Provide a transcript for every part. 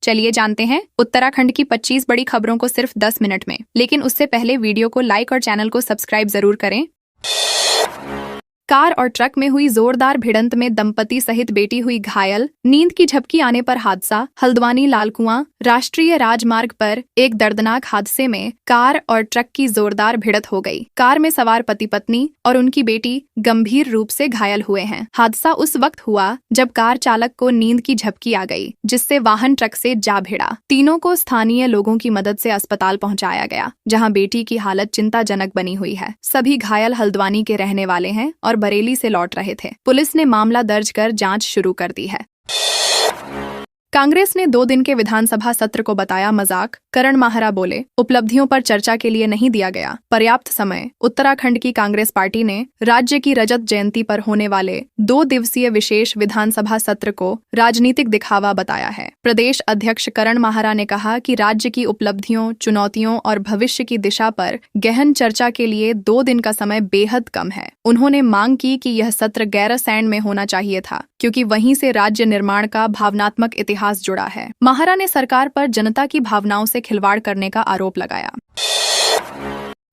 चलिए जानते हैं उत्तराखंड की 25 बड़ी खबरों को सिर्फ 10 मिनट में। लेकिन उससे पहले वीडियो को लाइक और चैनल को सब्सक्राइब जरूर करें। कार और ट्रक में हुई जोरदार भिड़ंत में दंपति सहित बेटी हुई घायल, नींद की झपकी आने पर हादसा। हल्द्वानी लालकुआं राष्ट्रीय राजमार्ग पर एक दर्दनाक हादसे में कार और ट्रक की जोरदार भिड़ंत हो गई। कार में सवार पति पत्नी और उनकी बेटी गंभीर रूप से घायल हुए हैं। हादसा उस वक्त हुआ जब कार चालक को नींद की झपकी आ गई, जिससे वाहन ट्रक से जा भिड़ा। तीनों को स्थानीय लोगों की मदद से अस्पताल पहुंचाया गया, जहां बेटी की हालत चिंताजनक बनी हुई है। सभी घायल हल्द्वानी के रहने वाले हैं और बरेली से लौट रहे थे। पुलिस ने मामला दर्ज कर जांच शुरू कर दी है। कांग्रेस ने 2 दिन के विधानसभा सत्र को बताया मजाक। करण माहरा बोले, उपलब्धियों पर चर्चा के लिए नहीं दिया गया पर्याप्त समय। उत्तराखंड की कांग्रेस पार्टी ने राज्य की रजत जयंती पर होने वाले 2 दिवसीय विशेष विधानसभा सत्र को राजनीतिक दिखावा बताया है। प्रदेश अध्यक्ष करण माहरा ने कहा कि राज्य की उपलब्धियों, चुनौतियों और भविष्य की दिशा पर गहन चर्चा के लिए 2 दिन का समय बेहद कम है। उन्होंने मांग की कि यह सत्र गैरसैंण में होना चाहिए था, क्योंकि वहीं से राज्य निर्माण का भावनात्मक इतिहास जुड़ा है। माहरा ने सरकार पर जनता की भावनाओं से खिलवाड़ करने का आरोप लगाया।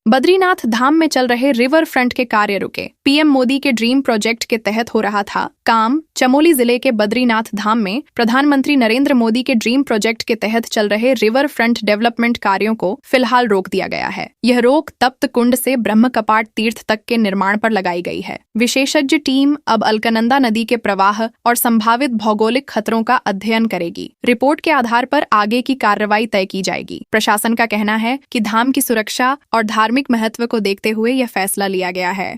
बद्रीनाथ धाम में चल रहे रिवर फ्रंट के कार्य रुके। पीएम मोदी के ड्रीम प्रोजेक्ट के तहत हो रहा था काम। चमोली जिले के बद्रीनाथ धाम में प्रधानमंत्री नरेंद्र मोदी के ड्रीम प्रोजेक्ट के तहत चल रहे रिवर फ्रंट डेवलपमेंट कार्यों को फिलहाल रोक दिया गया है। यह रोक तप्त कुंड से ब्रह्म कपाट तीर्थ तक के निर्माण पर लगाई गई है। विशेषज्ञ टीम अब अलकनंदा नदी के प्रवाह और संभावित भौगोलिक खतरों का अध्ययन करेगी। रिपोर्ट के आधार पर आगे की कार्रवाई तय की जाएगी। प्रशासन का कहना है कि धाम की सुरक्षा और धार्मिक महत्व को देखते हुए यह फैसला लिया गया है।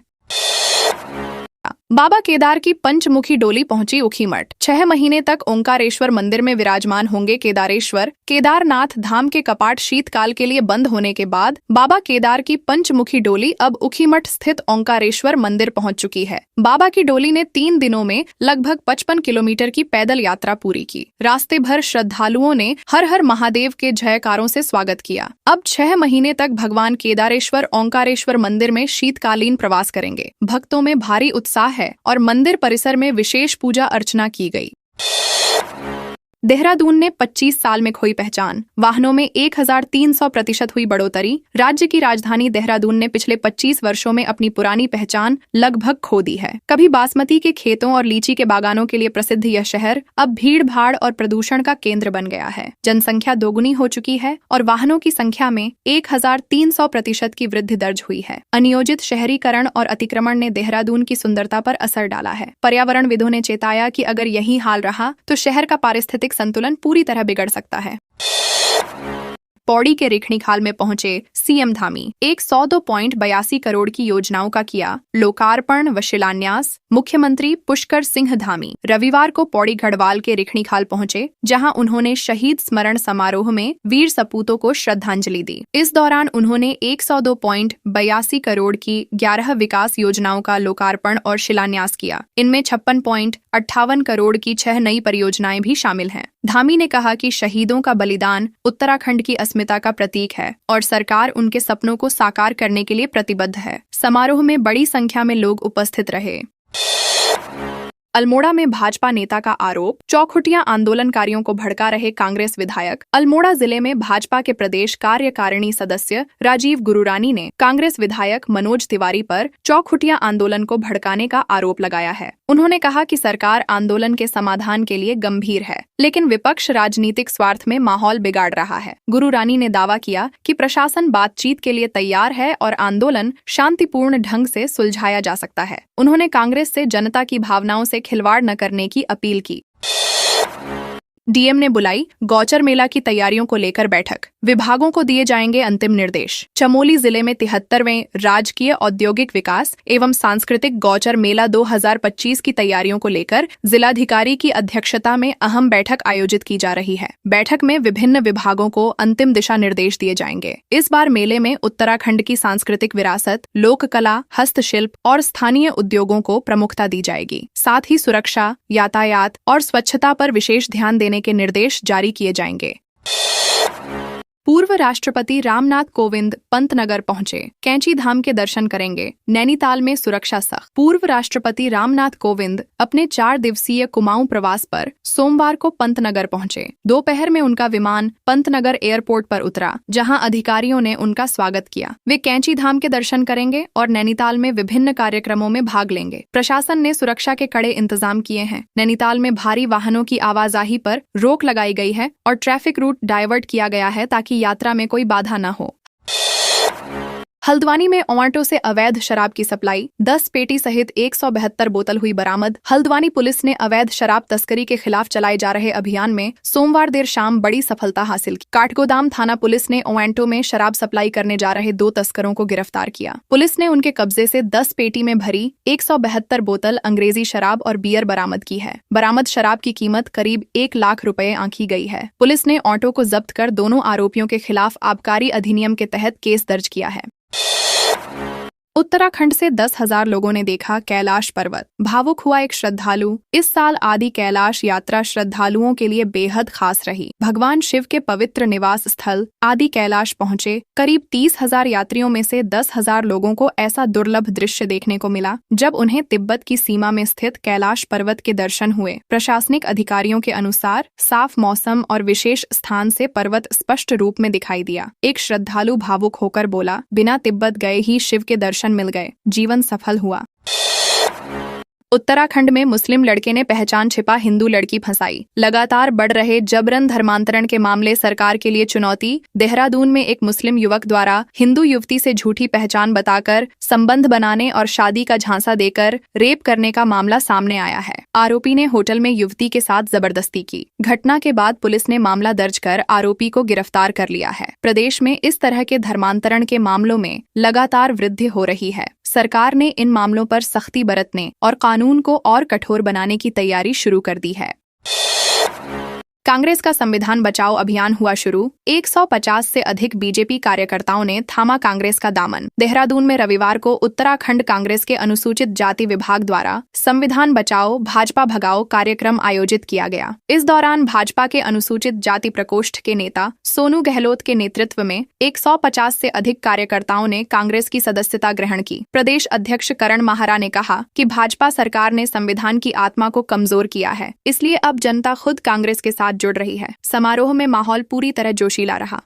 बाबा केदार की पंचमुखी डोली पहुंची ऊखीमठ। 6 महीने तक ओंकारेश्वर मंदिर में विराजमान होंगे केदारेश्वर। केदारनाथ धाम के कपाट शीतकाल के लिए बंद होने के बाद बाबा केदार की पंचमुखी डोली अब ऊखीमठ स्थित ओंकारेश्वर मंदिर पहुंच चुकी है। बाबा की डोली ने 3 दिनों में लगभग 55 किलोमीटर की पैदल यात्रा पूरी की। रास्ते भर श्रद्धालुओं ने हर हर महादेव के जयकारों से स्वागत किया। अब 6 महीने तक भगवान केदारेश्वर ओंकारेश्वर मंदिर में शीतकालीन प्रवास करेंगे। भक्तों में भारी उत्साह है और मंदिर परिसर में विशेष पूजा अर्चना की गई। देहरादून ने 25 साल में खोई पहचान। वाहनों में 1300% हुई बढ़ोतरी। राज्य की राजधानी देहरादून ने पिछले 25 वर्षों में अपनी पुरानी पहचान लगभग खो दी है। कभी बासमती के खेतों और लीची के बागानों के लिए प्रसिद्ध यह शहर अब भीड़ भाड़ और प्रदूषण का केंद्र बन गया है। जनसंख्या दोगुनी हो चुकी है और वाहनों की संख्या में 1300% की वृद्धि दर्ज हुई है। अनियोजित शहरीकरण और अतिक्रमण ने देहरादून की सुंदरता पर असर डाला है। पर्यावरणविदों ने चेताया कि अगर यही हाल रहा तो शहर का पारिस्थितिक संतुलन पूरी तरह बिगड़ सकता है। पौड़ी के रेखणीखाल में पहुंचे सीएम धामी। 102.82 करोड़ की योजनाओं का किया लोकार्पण व शिलान्यास। मुख्यमंत्री पुष्कर सिंह धामी रविवार को पौड़ी गढ़वाल के रेखणीखाल पहुंचे, जहां उन्होंने शहीद स्मरण समारोह में वीर सपूतों को श्रद्धांजलि दी। इस दौरान उन्होंने 102.82 करोड़ की 11 विकास योजनाओं का लोकार्पण और शिलान्यास किया। इनमें 56.58 करोड़ की 6 नई परियोजनाएं भी शामिल हैं। धामी ने कहा कि शहीदों का बलिदान उत्तराखंड की अस्मिता का प्रतीक है और सरकार उनके सपनों को साकार करने के लिए प्रतिबद्ध है। समारोह में बड़ी संख्या में लोग उपस्थित रहे। अल्मोड़ा में भाजपा नेता का आरोप। चौखुटिया आंदोलनकारियों को भड़का रहे कांग्रेस विधायक। अल्मोड़ा जिले में भाजपा के प्रदेश कार्यकारिणी सदस्य राजीव गुरुरानी ने कांग्रेस विधायक मनोज तिवारी पर चौखुटिया आंदोलन को भड़काने का आरोप लगाया है। उन्होंने कहा कि सरकार आंदोलन के समाधान के लिए गंभीर है, लेकिन विपक्ष राजनीतिक स्वार्थ में माहौल बिगाड़ रहा है। गुरुरानी ने दावा किया कि प्रशासन बातचीत के लिए तैयार है और आंदोलन शांतिपूर्ण ढंग से सुलझाया जा सकता है। उन्होंने कांग्रेस से जनता की भावनाओं से खिलवाड़ न करने की अपील की। डीएम ने बुलाई गौचर मेला की तैयारियों को लेकर बैठक। विभागों को दिए जाएंगे अंतिम निर्देश। चमोली जिले में 73वें राजकीय औद्योगिक विकास एवं सांस्कृतिक गौचर मेला 2025 की तैयारियों को लेकर जिलाधिकारी की अध्यक्षता में अहम बैठक आयोजित की जा रही है। बैठक में विभिन्न विभागों को अंतिम दिशा निर्देश दिए जाएंगे। इस बार मेले में उत्तराखंड की सांस्कृतिक विरासत, लोक कला, हस्तशिल्प और स्थानीय उद्योगों को प्रमुखता दी जाएगी। साथ ही सुरक्षा, यातायात और स्वच्छता पर विशेष ध्यान देने के निर्देश जारी किए जाएंगे। पूर्व राष्ट्रपति रामनाथ कोविंद पंतनगर पहुंचे, कैंची धाम के दर्शन करेंगे। नैनीताल में सुरक्षा सख्त। पूर्व राष्ट्रपति रामनाथ कोविंद अपने 4 दिवसीय कुमाऊं प्रवास पर सोमवार को पंतनगर पहुंचे। दोपहर में उनका विमान पंतनगर एयरपोर्ट पर उतरा, जहां अधिकारियों ने उनका स्वागत किया। वे कैंची धाम के दर्शन करेंगे और नैनीताल में विभिन्न कार्यक्रमों में भाग लेंगे। प्रशासन ने सुरक्षा के कड़े इंतजाम किए हैं। नैनीताल में भारी वाहनों की आवाजाही पर रोक लगाई गई है और ट्रैफिक रूट डाइवर्ट किया गया है ताकि यात्रा में कोई बाधा न हो। हल्द्वानी में ओमांटो से अवैध शराब की सप्लाई, 10 पेटी सहित 172 बोतल हुई बरामद। हल्द्वानी पुलिस ने अवैध शराब तस्करी के खिलाफ चलाए जा रहे अभियान में सोमवार देर शाम बड़ी सफलता हासिल की। काठगोदाम थाना पुलिस ने ओमांटो में शराब सप्लाई करने जा रहे 2 तस्करों को गिरफ्तार किया। पुलिस ने उनके कब्जे से 10 पेटी में भरी 172 बोतल अंग्रेजी शराब और बियर बरामद की है। बरामद शराब की कीमत करीब 1 लाख रुपए आंकी गई है। पुलिस ने ऑटो को जब्त कर दोनों आरोपियों के खिलाफ आबकारी अधिनियम के तहत केस दर्ज किया है। उत्तराखंड से 10,000 लोगों ने देखा कैलाश पर्वत, भावुक हुआ एक श्रद्धालु। इस साल आदि कैलाश यात्रा श्रद्धालुओं के लिए बेहद खास रही। भगवान शिव के पवित्र निवास स्थल आदि कैलाश पहुंचे करीब 30,000 यात्रियों में से 10,000 लोगों को ऐसा दुर्लभ दृश्य देखने को मिला जब उन्हें तिब्बत की सीमा में स्थित कैलाश पर्वत के दर्शन हुए। प्रशासनिक अधिकारियों के अनुसार साफ मौसम और विशेष स्थान से पर्वत स्पष्ट रूप में दिखाई दिया। एक श्रद्धालु भावुक होकर बोला, बिना तिब्बत गए ही शिव के दर्शन मिल गए, जीवन सफल हुआ। उत्तराखंड में मुस्लिम लड़के ने पहचान छिपा हिंदू लड़की फंसाई। लगातार बढ़ रहे जबरन धर्मांतरण के मामले सरकार के लिए चुनौती। देहरादून में एक मुस्लिम युवक द्वारा हिंदू युवती से झूठी पहचान बताकर संबंध बनाने और शादी का झांसा देकर रेप करने का मामला सामने आया है। आरोपी ने होटल में युवती के साथ जबरदस्ती की। घटना के बाद पुलिस ने मामला दर्ज कर आरोपी को गिरफ्तार कर लिया है। प्रदेश में इस तरह के धर्मांतरण के मामलों में लगातार वृद्धि हो रही है। सरकार ने इन मामलों पर सख्ती बरतने और कानून को और कठोर बनाने की तैयारी शुरू कर दी है। कांग्रेस का संविधान बचाओ अभियान हुआ शुरू। 150 से अधिक बीजेपी कार्यकर्ताओं ने थामा कांग्रेस का दामन। देहरादून में रविवार को उत्तराखंड कांग्रेस के अनुसूचित जाति विभाग द्वारा संविधान बचाओ भाजपा भगाओ कार्यक्रम आयोजित किया गया। इस दौरान भाजपा के अनुसूचित जाति प्रकोष्ठ के नेता सोनू गहलोत के नेतृत्व में 150 से अधिक कार्यकर्ताओं ने कांग्रेस की सदस्यता ग्रहण की। प्रदेश अध्यक्ष करण माहरा ने कहा कि भाजपा सरकार ने संविधान की आत्मा को कमजोर किया है, इसलिए अब जनता खुद कांग्रेस के साथ जुड़ रही है। समारोह में माहौल पूरी तरह जोशीला रहा।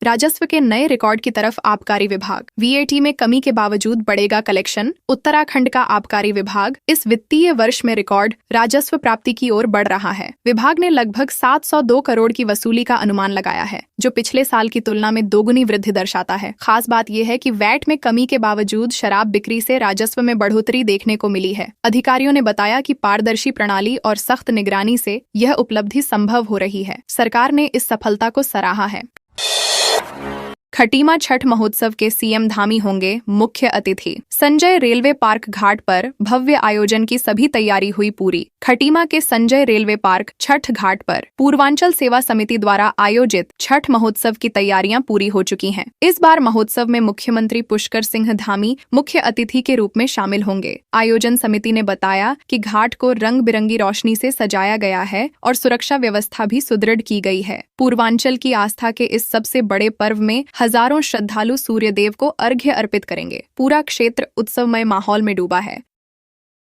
राजस्व के नए रिकॉर्ड की तरफ आबकारी विभाग। वीएटी में कमी के बावजूद बढ़ेगा कलेक्शन। उत्तराखंड का आबकारी विभाग इस वित्तीय वर्ष में रिकॉर्ड राजस्व प्राप्ति की ओर बढ़ रहा है। विभाग ने लगभग 702 करोड़ की वसूली का अनुमान लगाया है, जो पिछले साल की तुलना में दोगुनी वृद्धि दर्शाता है। खास बात यह है कि वैट में कमी के बावजूद शराब बिक्री से राजस्व में बढ़ोतरी देखने को मिली है। अधिकारियों ने बताया कि पारदर्शी प्रणाली और सख्त निगरानी से यह उपलब्धि संभव हो रही है। सरकार ने इस सफलता को सराहा है। खटीमा छठ महोत्सव के सीएम धामी होंगे मुख्य अतिथि। संजय रेलवे पार्क घाट पर भव्य आयोजन की सभी तैयारी हुई पूरी। खटीमा के संजय रेलवे पार्क छठ घाट पर पूर्वांचल सेवा समिति द्वारा आयोजित छठ महोत्सव की तैयारियां पूरी हो चुकी हैं। इस बार महोत्सव में मुख्यमंत्री पुष्कर सिंह धामी मुख्य अतिथि के रूप में शामिल होंगे। आयोजन समिति ने बताया कि घाट को रंग बिरंगी रोशनी से सजाया गया है और सुरक्षा व्यवस्था भी सुदृढ़ की गई है। पूर्वांचल की आस्था के इस सबसे बड़े पर्व में हजारों श्रद्धालु सूर्य देव को अर्घ्य अर्पित करेंगे। पूरा क्षेत्र उत्सवमय माहौल में डूबा है।